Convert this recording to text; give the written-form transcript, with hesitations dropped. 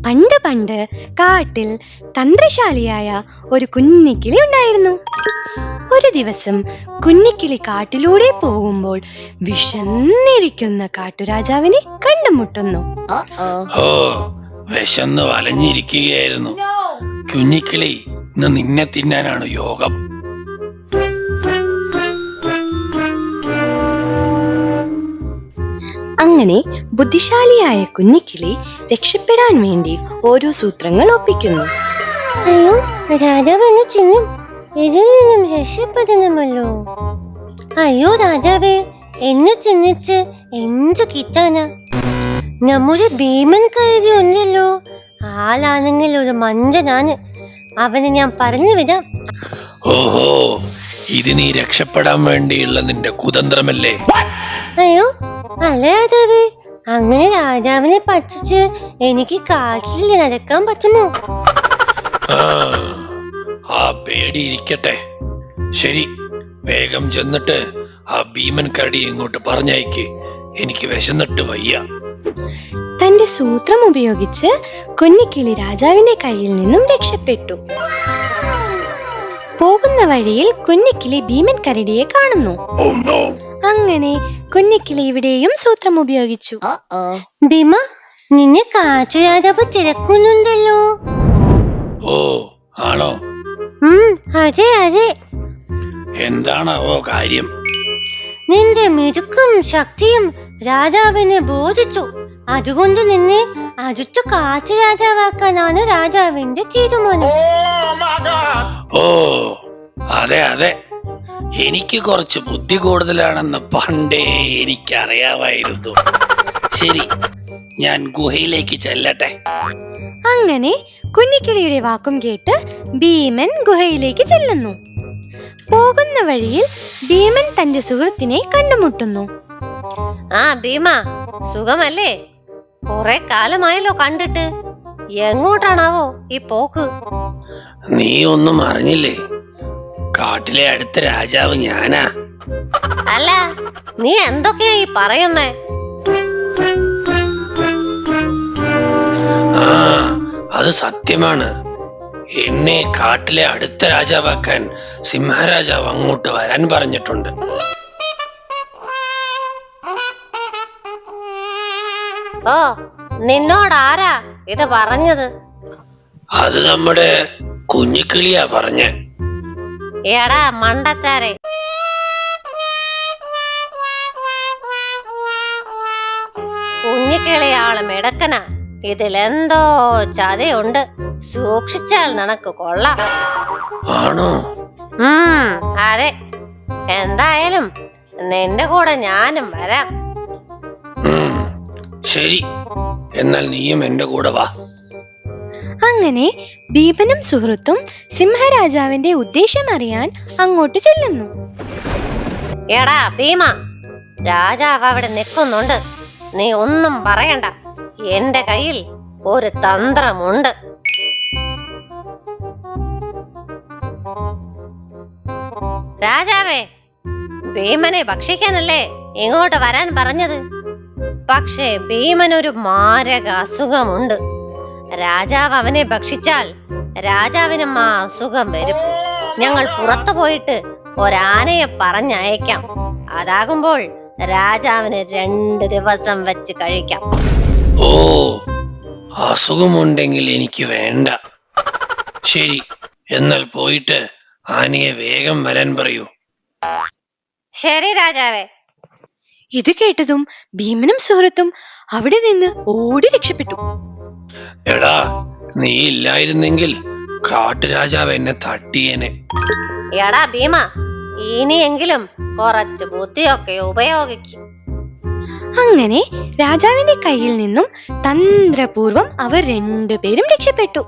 പണ്ട് പണ്ട് കാട്ടിൽ തന്ത്രശാലിയായ ഒരു കുഞ്ഞിക്കിളി ഉണ്ടായിരുന്നു. ഒരു ദിവസം കുഞ്ഞിക്കിളി കാട്ടിലൂടെ പോകുമ്പോൾ വിശന്നിരിക്കുന്ന കാട്ടുരാജാവിനെ കണ്ടുമുട്ടുന്നു. ഓ, വിശന്ന് വലഞ്ഞിരിക്കുകയായിരുന്നു. കുഞ്ഞിക്കിളി, ഇന്ന് നിന്നെ തിന്നാനാണ് യോഗം. അങ്ങനെ ബുദ്ധിശാലിയായ കുഞ്ഞിക്കിളി രക്ഷപ്പെടാൻ വേണ്ടി ഓരോ സൂത്രങ്ങൾ ഒപ്പിക്കുന്നു. അയ്യോ, രാജാവ് എന്നെ ചിന്നും, ഇതിൽ നിന്നും രക്ഷപ്പെടണമല്ലോ. അയ്യോ രാജാവേ, എന്നെ ചിന്നിച്ച് എന്ത് കിട്ടാനാ? നമ്മുടെ ഭീമൻ കരുതി ഉണ്ടല്ലോ, ആളാണെങ്കിൽ ഒരു മഞ്ചനാണ്. അവനെ ഞാൻ പറഞ്ഞു വിടാം. ഓഹോ, ഇത് നീ രക്ഷപ്പെടാൻ വേണ്ടിയുള്ള നിന്റെ കുതന്ത്രമല്ലേ? അയ്യോ അല്ല രാജാവേ, അങ്ങനെ രാജാവിനെ പറ്റിച്ച് എനിക്ക് കാട്ടിൽ നടക്കാൻ പറ്റുമോ? ആ പേടി ഇരിക്കട്ടെ. ശരി, വേഗം ചെന്നിട്ട് ആ ഭീമൻ കരടി ഇങ്ങോട്ട് പറഞ്ഞയക്ക്. എനിക്ക് വിശന്നിട്ട് വയ്യ. തന്റെ സൂത്രം ഉപയോഗിച്ച് കുഞ്ഞിക്കിളി രാജാവിന്റെ കയ്യിൽ നിന്നും രക്ഷപ്പെട്ടു. പോകുന്ന വഴിയിൽ കുഞ്ഞിക്കിളി ഭീമൻ കരടിയെ കാണുന്നു. അങ്ങനെ കുഞ്ഞിക്കിളി ഇവിടെയും സൂത്രം ഉപയോഗിച്ചു. ഭീമ, നിന്നെ കാട്ടുരാജാവ് തിരക്കുന്നുണ്ടല്ലോ. ഓ, ആണോ? അതെ അതെ. എന്താണാവോ കാര്യം? നിന്റെ മിടുക്കും ശക്തിയും രാജാവിനെ ബോധിച്ചു. അതുകൊണ്ട് നിന്നെ അടുത്ത കാട്ടുരാജാവാക്കാനാണ് രാജാവിന്റെ തീരുമാനം. ഓ, അതെ അതെ, എനിക്ക് കുറച്ച് ബുദ്ധി കൂടുതലാണെന്ന് പണ്ടേ എനിക്കറിയാമായിരുന്നു. ശരി, ഞാൻ ഗുഹയിലേക്ക് ചെല്ലട്ടെ. അങ്ങനെ കുഞ്ഞിക്കിളിയുടെ വാക്കും കേട്ട് ഭീമൻ ഗുഹയിലേക്ക് ചെല്ലുന്നു. പോകുന്ന വഴിയിൽ ഭീമൻ തന്റെ സുഹൃത്തിനെ കണ്ടുമുട്ടുന്നു. ആ ഭീമ, സുഖമല്ലേ? കുറെ കാലമായല്ലോ കണ്ടിട്ട്. എങ്ങോട്ടാണാവോ ഈ പോക്ക്? നീ ഒന്നും അറിഞ്ഞില്ലേ? കാട്ടിലെ അടുത്ത രാജാവ് ഞാനാ. അല്ല, നീ എന്തൊക്കെയാ ഈ പറയുന്നേ? ആ, അത് സത്യമാണ്. എന്നെ കാട്ടിലെ അടുത്ത രാജാവാക്കാൻ സിംഹരാജാവ് അങ്ങോട്ട് വരാൻ പറഞ്ഞിട്ടുണ്ട്. ഓ, നിന്നോട് ആരാ ഇത് പറഞ്ഞത്? അത് നമ്മുടെ കുഞ്ഞിക്കിളിയാ പറഞ്ഞേ. എടാ മണ്ടച്ചാരെ, കുഞ്ഞിക്കിളിയാള് മിടക്കനാ. ഇതിലെന്തോ ചതയുണ്ട്. സൂക്ഷിച്ചാൽ നിനക്ക് കൊള്ളാം. ആണോ? അതെ. എന്തായാലും നിന്റെ കൂടെ ഞാനും വരാം. ശരി, എന്നാൽ നീയും എന്റെ കൂടെ വാ. അങ്ങനെ ഭീമനും സുഹൃത്തും സിംഹരാജാവിന്റെ ഉദ്ദേശം അറിയാൻ അങ്ങോട്ട് ചെല്ലുന്നു. എടാ ഭീമ, രാജാവ് അവിടെ നിൽക്കുന്നുണ്ട്. നീ ഒന്നും പറയണ്ട. എന്റെ കയ്യിൽ ഒരു തന്ത്രമുണ്ട്. രാജാവേ, ഭീമനെ ഭക്ഷിക്കാനല്ലേ ഇങ്ങോട്ട് വരാൻ പറഞ്ഞത്? പക്ഷേ ഭീമനൊരു മാരക അസുഖമുണ്ട്. രാജാവ് അവനെ ഭക്ഷിച്ചാൽ രാജാവിനും ആ അസുഖം വരും. ഞങ്ങൾ പുറത്തു പോയിട്ട് ഒരാനയെ പറഞ്ഞയക്കാം. അതാകുമ്പോൾ രാജാവിന് 2 ദിവസം വെച്ച് കഴിക്കാം. ഓ, അസുഖമുണ്ടെങ്കിൽ എനിക്ക് വേണ്ട. ശരി, എന്നാൽ പോയിട്ട് ആനയെ വേഗം വരാൻ പറയൂ. ശരി രാജാവേ. ഇത് കേട്ടതും ഭീമനും സുഹൃത്തും അവിടെ നിന്ന് ഓടി രക്ഷപ്പെട്ടു. എടാ, നീ ഇല്ലായിരുന്നെങ്കിൽ കാട്ടുരാജാവ് എന്നെ തട്ടിയേനെ. എടാ ഭീമ, ഇനിയെങ്കിലും കുറച്ച് ബുദ്ധിയൊക്കെ ഉപയോഗിക്കും. അങ്ങനെ രാജാവിന്റെ കയ്യിൽ നിന്നും തന്ത്രപൂർവം അവർ 2 പേരും രക്ഷപ്പെട്ടു.